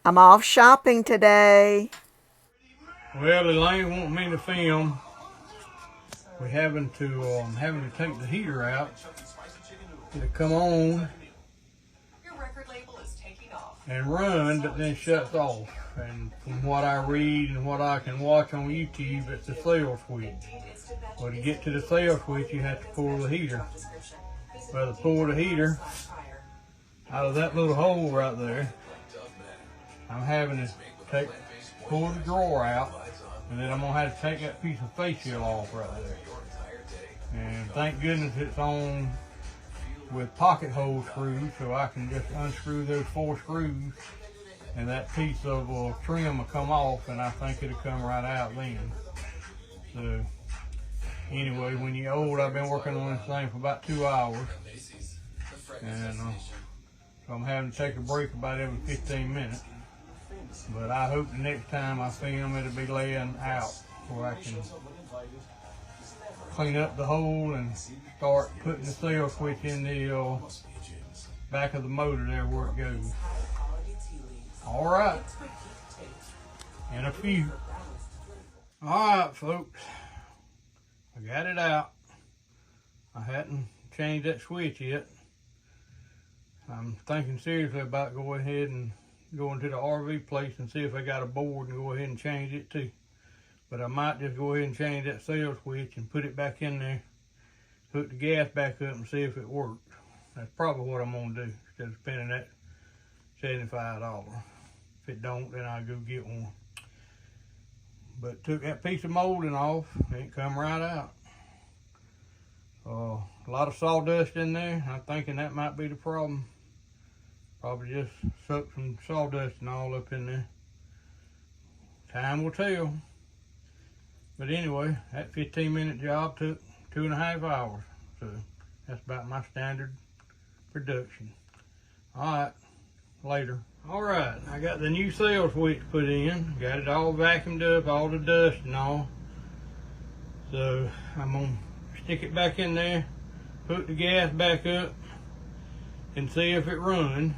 I'm off shopping today. Well, Elaine wants me to film. We're having to take the heater out. It'll come on and run, but then shuts off. And from what I read and what I can watch on YouTube, it's the cell switch. Well, to get to the cell switch, you have to pull the heater. Well, to pull the heater out of that little hole right there, I'm having to pull the drawer out, and then I'm gonna have to take that piece of face seal off right there. And thank goodness it's on with pocket hole screws, so I can just unscrew those 4 screws, and that piece of trim will come off, and I think it'll come right out then. So anyway, when you're old, I've been working on this thing for about 2 hours, and so I'm having to take a break about every 15 minutes. But I hope the next time I film, it'll be laying out where I can clean up the hole and start putting the cell switch in the back of the motor there where it goes. All right, in a few. All right, folks, I got it out. I hadn't changed that switch yet. I'm thinking seriously about going ahead and going to the RV place and see if I got a board and go ahead and change it too. But I might just go ahead and change that cell switch and put it back in there, hook the gas back up and see if it works. That's probably what I'm gonna do instead of spending that $75. If it don't, then I'll go get one. But took that piece of molding off, and it come right out. A lot of sawdust in there. I'm thinking that might be the problem. Probably just sucked some sawdust and all up in there. Time will tell. But anyway, that 15-minute job took 2.5 hours. So that's about my standard production. All right, later. All right, I got the new cell switch put in. Got it all vacuumed up, all the dust and all. So I'm gonna stick it back in there, hook the gas back up, and see if it runs.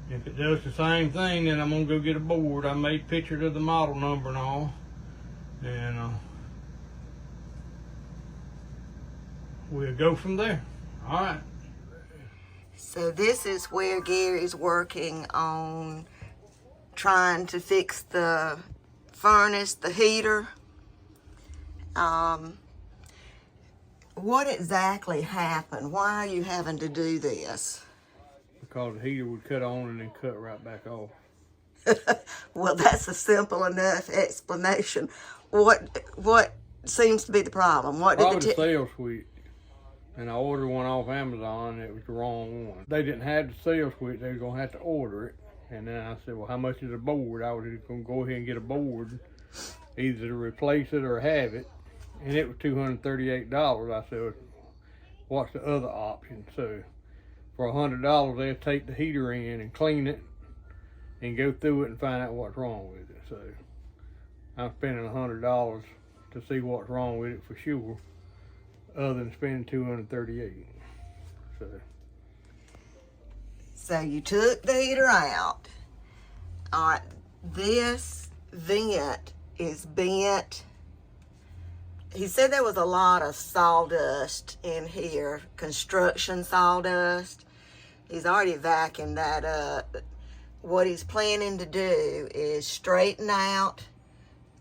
If it does the same thing, then I'm gonna go get a board. I made pictures of the model number and all, and we'll go from there. All right. So this is where Gary's working on trying to fix the furnace, the heater. What exactly happened? Why are you having to do this? Because the heater would cut on and then cut right back off. Well, that's a simple enough explanation. What seems to be the problem? What did the cell switch? And I ordered one off Amazon, and it was the wrong one. They didn't have the cell switch. They were going to have to order it. And then I said, well, how much is a board? I was just going to go ahead and get a board, either to replace it or have it. And it was $238. I said, what's the other option? So for $100, they'll take the heater in and clean it and go through it and find out what's wrong with it. So I'm spending $100 to see what's wrong with it for sure, other than spending $238. So you took the heater out. All right, this vent is bent. He said there was a lot of sawdust in here, construction sawdust. He's already vacuumed that up. What he's planning to do is straighten out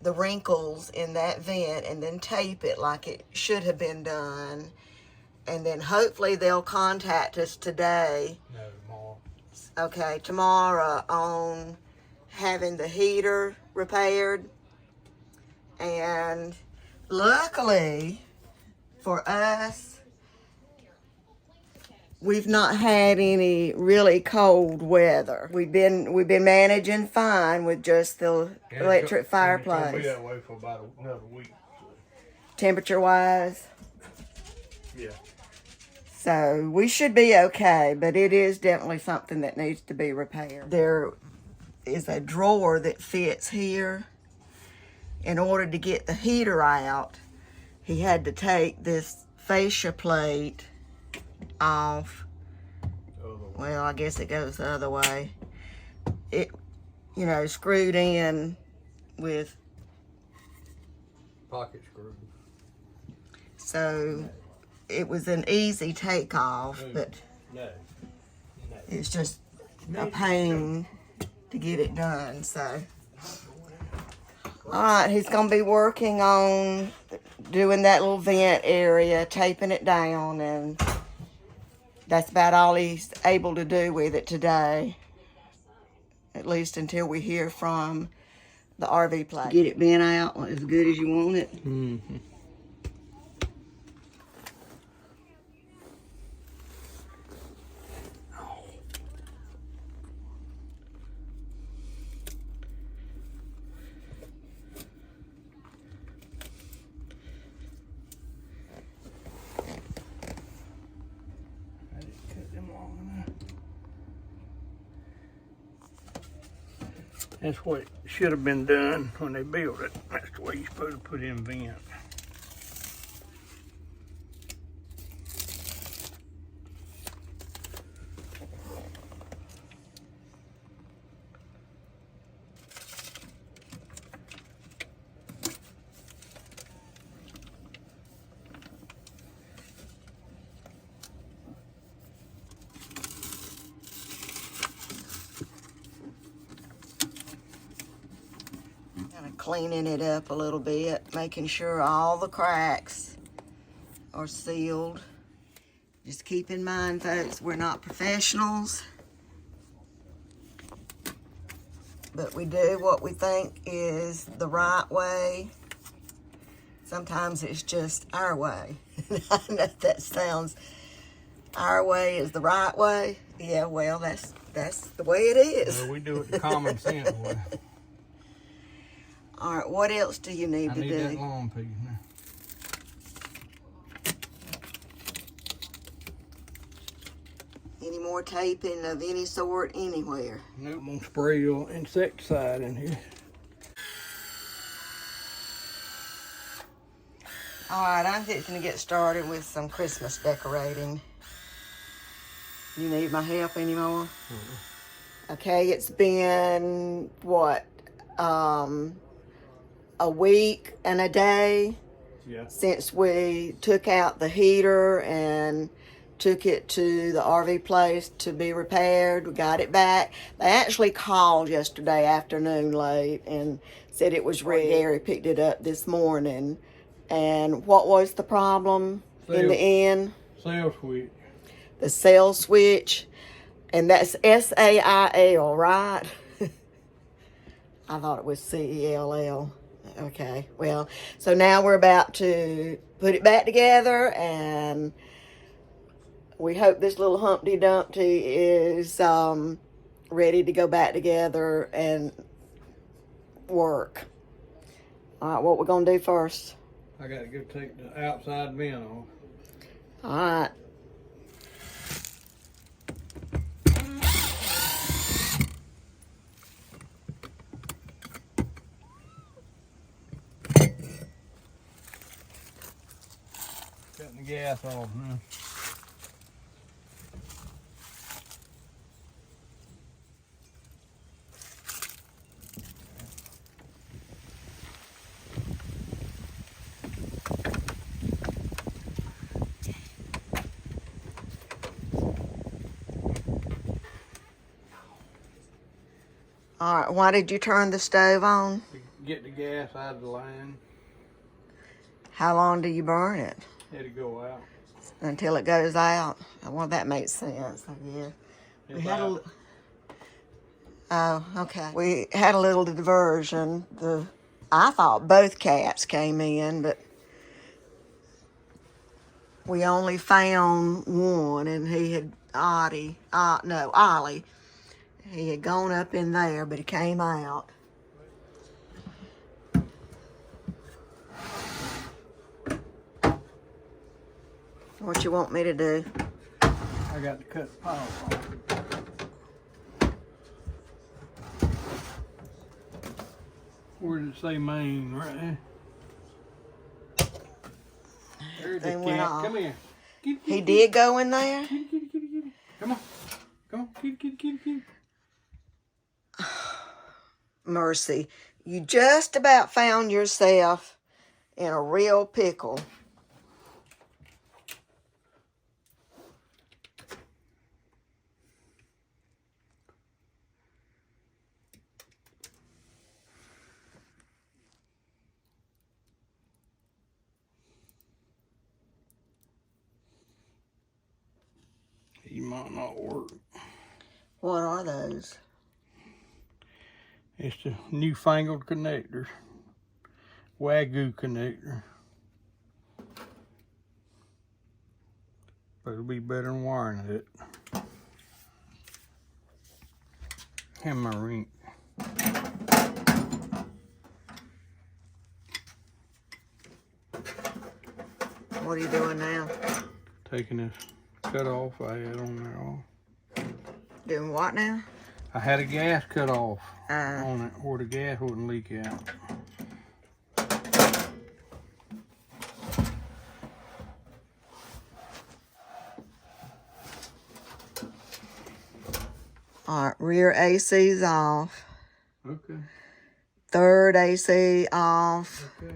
the wrinkles in that vent and then tape it like it should have been done. And then hopefully they'll contact us today. No, tomorrow. Okay, tomorrow on having the heater repaired. And luckily for us, we've not had any really cold weather. We've been managing fine with just the electric fireplace. It's gonna be that way for about another week. So. Temperature wise. Yeah. So we should be okay, but it is definitely something that needs to be repaired. There is a drawer that fits here. In order to get the heater out, he had to take this fascia plate off. Well, I guess it goes the other way. you know, screwed in with, Pocket screw. so it was an easy takeoff, but No. it's just a pain to get it done. So, all right, he's gonna be working on doing that little vent area, taping it down, and that's about all he's able to do with it today. At least until we hear from the RV place. Get it bent out as good as you want it. Mm-hmm. That's what should have been done when they built it. That's the way you're supposed to put in vent. Kind of cleaning it up a little bit, making sure all the cracks are sealed. Just keep in mind, folks, we're not professionals, but we do what we think is the right way. Sometimes it's just our way. I know that sounds, our way is the right way. Yeah, well, that's the way it is. Well, we do it the common sense way. All right, what else do you need to do? I need that long piece now. Any more taping of any sort anywhere? Nope, I'm gonna spray your insecticide in here. All right, I'm fixing to get started with some Christmas decorating. You need my help anymore? Mm-hmm. Okay, it's been, what, a week and a day since we took out the heater and took it to the RV place to be repaired. We got it back. They actually called yesterday afternoon late and said it was ready. Garry picked it up this morning. And what was the problem in the end? Sail switch. The sail switch. And that's S-A-I-L, right? I thought it was C-E-L-L. Okay, well, so now we're about to put it back together, and we hope this little Humpty Dumpty is ready to go back together and work. All right, what we're going to do first? I got to go take the outside vent off. All right. Cutting the gas off now. All right, why did you turn the stove on? To get the gas out of the line. How long do you burn it? Let it go out. Until it goes out. Well, that makes sense, I guess. We had a, oh, okay. We had a little diversion. I thought both cats came in, but we only found one, and he had Ollie. He had gone up in there, but he came out. What you want me to do? I got to cut the power off. Where did it say main? Right there. There's the cat. Come here. He did go in there? Come on. Come on. Kitty. mercy. You just about found yourself in a real pickle. He might not work. What are those? It's the newfangled connector. Wagyu connector. But it'll be better than wiring it. And my ring. What are you doing now? Taking this cut off I had on there off. Doing what now? I had a gas cut off on it where the gas wouldn't leak out. All right, rear AC's off. Okay. Third AC off. Okay.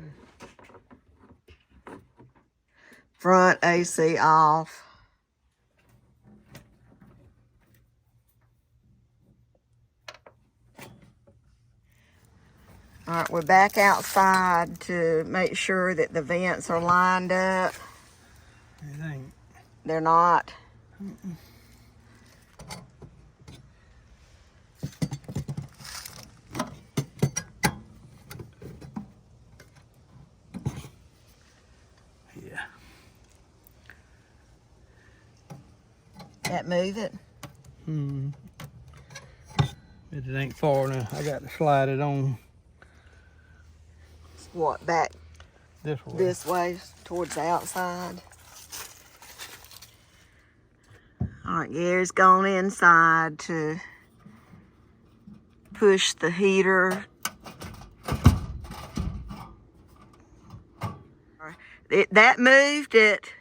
Front AC off. All right, we're back outside to make sure that the vents are lined up. It ain't. They're not. Yeah. That move it? But it ain't far enough. I got to slide it on What, back this way. this way towards the outside? All right, Gary's gone inside to push the heater. That moved it.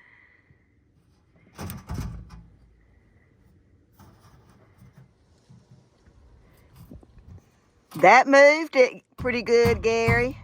That moved it pretty good, Gary.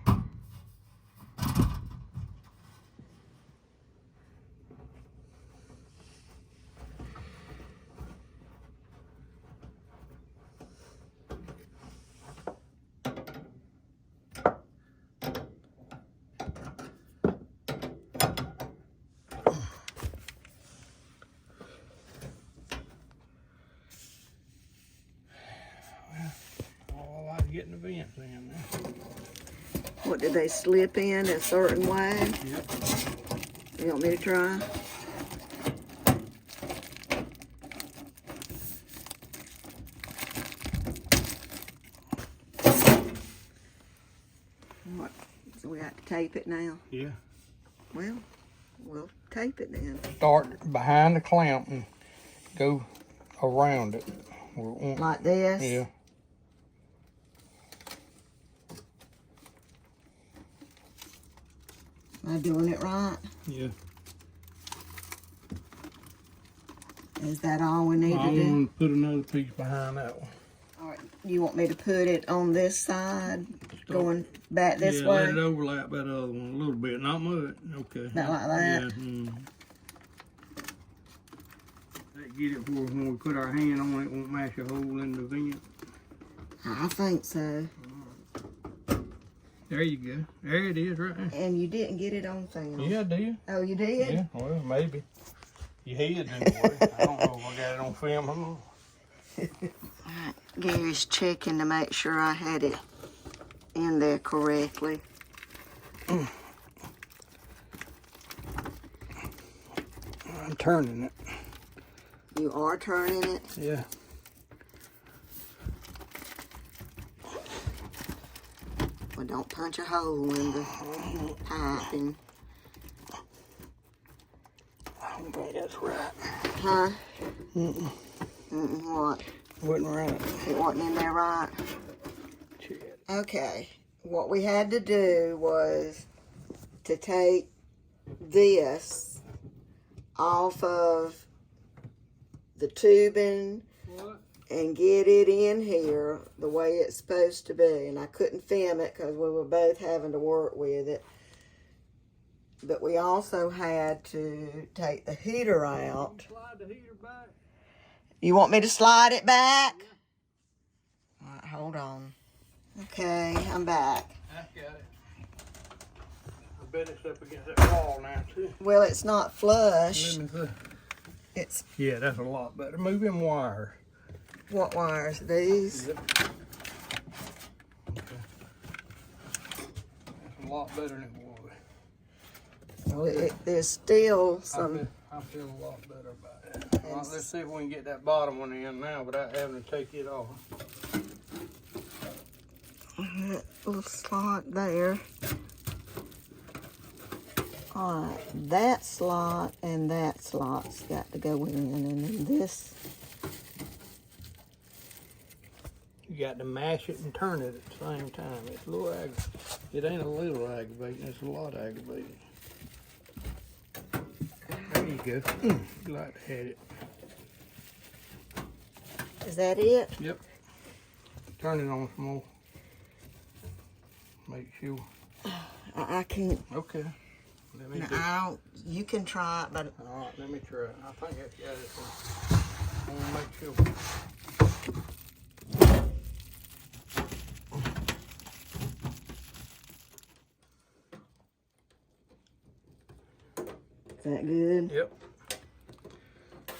Oh, I like getting the vents in there. What, did they slip in a certain way? Yep. You want me to try? What? So we have to tape it now? Yeah. Well, we'll tape it then. Start behind the clamp and go around it. Like this? Yeah. Am I doing it right? Yeah. Is that all we need to I'm do? going to put another piece behind that one. All right. You want me to put it on this side, going back this yeah, way? let it overlap that other one a little bit, not much. Okay. Not like that? Yeah. Get it where when we put our hand on it, won't mash a hole in the vent. I think so. There you go. There it is right there. And you didn't get it on film. Yeah, I did. Oh, you did? Yeah, well, maybe. You had anyway. I don't know if I got it on film or not. Alright, Gary's checking to make sure I had it in there correctly. I'm turning it. You are turning it? Yeah. Well, don't punch a hole in the piping. I don't think that's right. Huh? What? Wasn't right. It wasn't in there right? Shit. Okay. What we had to do was to take this off of the tubing What? and get it in here the way it's supposed to be. And I couldn't film it because we were both having to work with it. But we also had to take the heater out. Slide the heater back. You want me to slide it back? Yeah. All right, hold on. Okay, I'm back. I got it. I bet it's up against that wall now too. Well, it's not flush. Let me see. It's Yeah, that's a lot better. Move them wires. what wires? These? Yep. Okay. That's a lot better than it was. Well, there's still some. I feel a lot better about it. All right, let's see if we can get that bottom one in now without having to take it off. That little slot there. All right, that slot and that slot's got to go in, and then this. You got to mash it and turn it at the same time. It's a little it ain't a little aggravating, it's a lot aggravating. There you go. You like to have it. Is that it? Yep. Turn it on some more. Make sure. I can't. Okay. Let me No, do. you can try it, but All right, let me try it. I think that's got it. I want to make sure. is that good? Yep.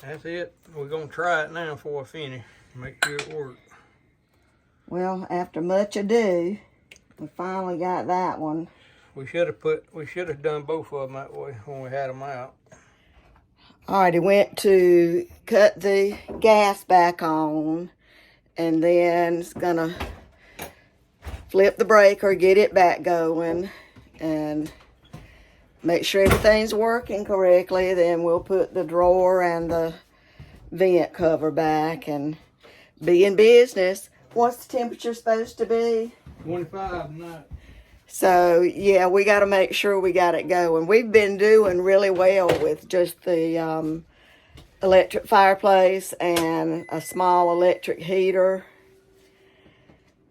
That's it. We're going to try it now before I finish. Make sure it works. Well, after much ado, we finally got that one. We should have done both of them that way when we had them out. All right, he went to cut the gas back on, and then it's gonna flip the breaker, get it back going, and make sure everything's working correctly. Then we'll put the drawer and the vent cover back and be in business. What's the temperature supposed to be? 25 tonight. So, yeah, we got to make sure we got it going. We've been doing really well with just the electric fireplace and a small electric heater.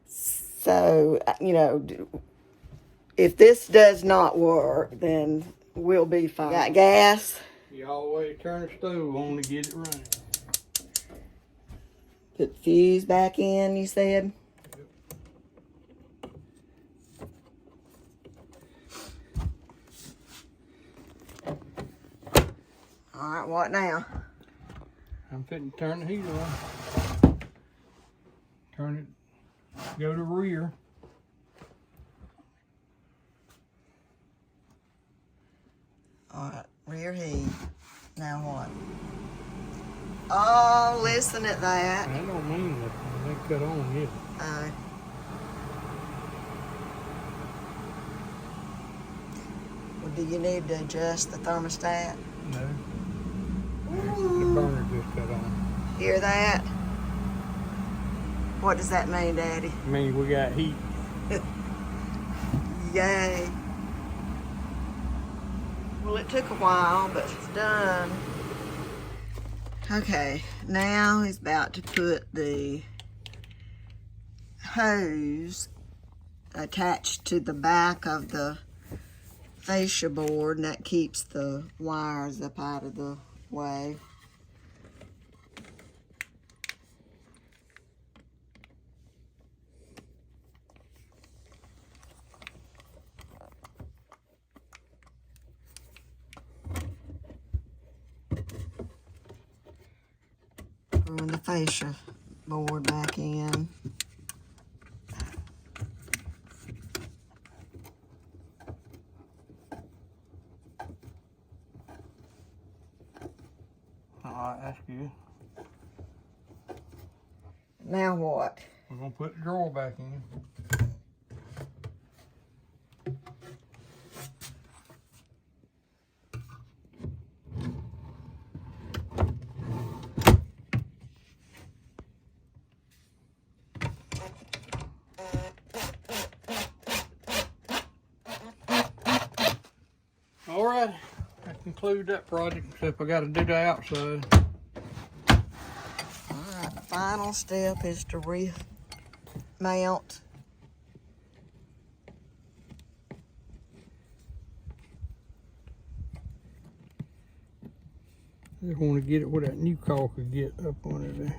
So, you know, if this does not work, then we'll be fine. Got gas. You always turn the stove on to get it running. Put the fuse back in, you said? All right, what now? I'm fitting to turn the heater on. Turn it, go to rear. All right, rear heat. Now what? Oh, listen at that. I don't mean that. They cut on yet. Well, do you need to adjust the thermostat? No. The burner just cut on. Hear that? What does that mean, Daddy? I mean, we got heat. Yay. Well, it took a while, but it's done. Okay, now he's about to put the hose attached to the back of the fascia board, and that keeps the wires up out of the way. Throwing the fascia board back in. Alright, that's good. Now what? We're going to put the drawer back in. Alright, that concludes that project, except I got to do the outside. All right, final final step is to remount. I just want to get it where that new caulk could get up under there.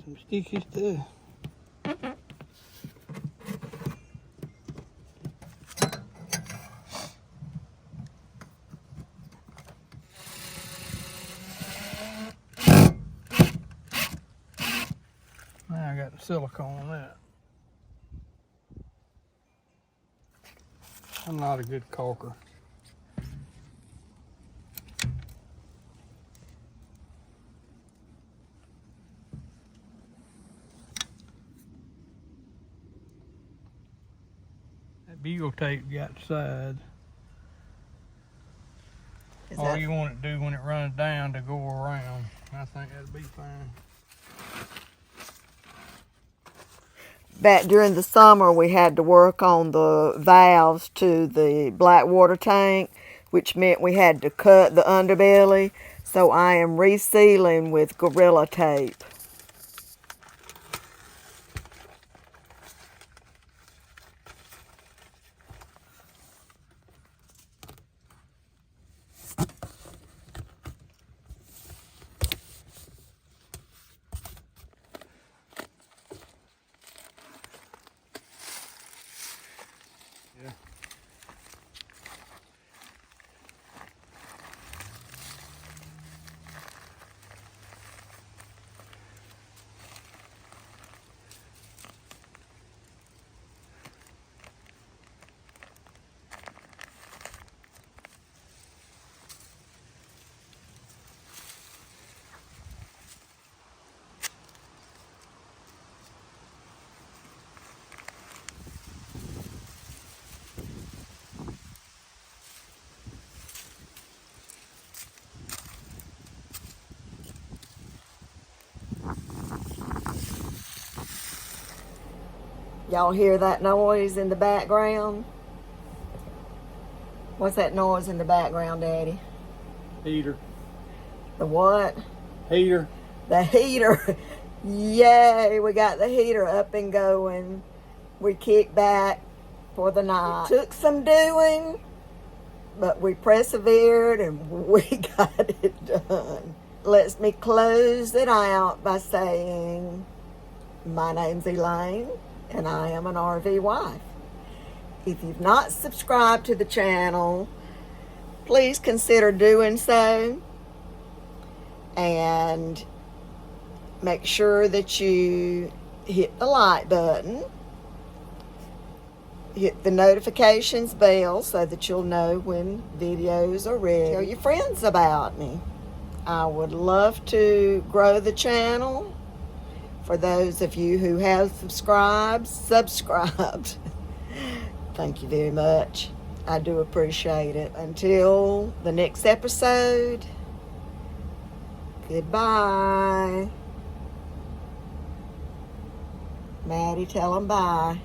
Some sticky stuff. Now I got the silicone on that. I'm not a good caulker. That bugle tape got the sides. All you want it to do when it runs down to go around. I think that'll be fine. Back during the summer, we had to work on the valves to the black water tank, which meant we had to cut the underbelly. So I am resealing with Gorilla Tape. Y'all hear that noise in the background? What's that noise in the background, Daddy? Heater. The what? Heater. The heater. Yay, we got the heater up and going. We kicked back for the night. It took some doing, but we persevered and we got it done. Let me close it out by saying, my name's Elaine, and I am an RV wife. If you've not subscribed to the channel, please consider doing so. And make sure that you hit the like button. Hit the notifications bell so that you'll know when videos are ready. Tell your friends about me. I would love to grow the channel. For those of you who have subscribed. Thank you very much. I do appreciate it. Until the next episode, goodbye. Maddie, tell them bye.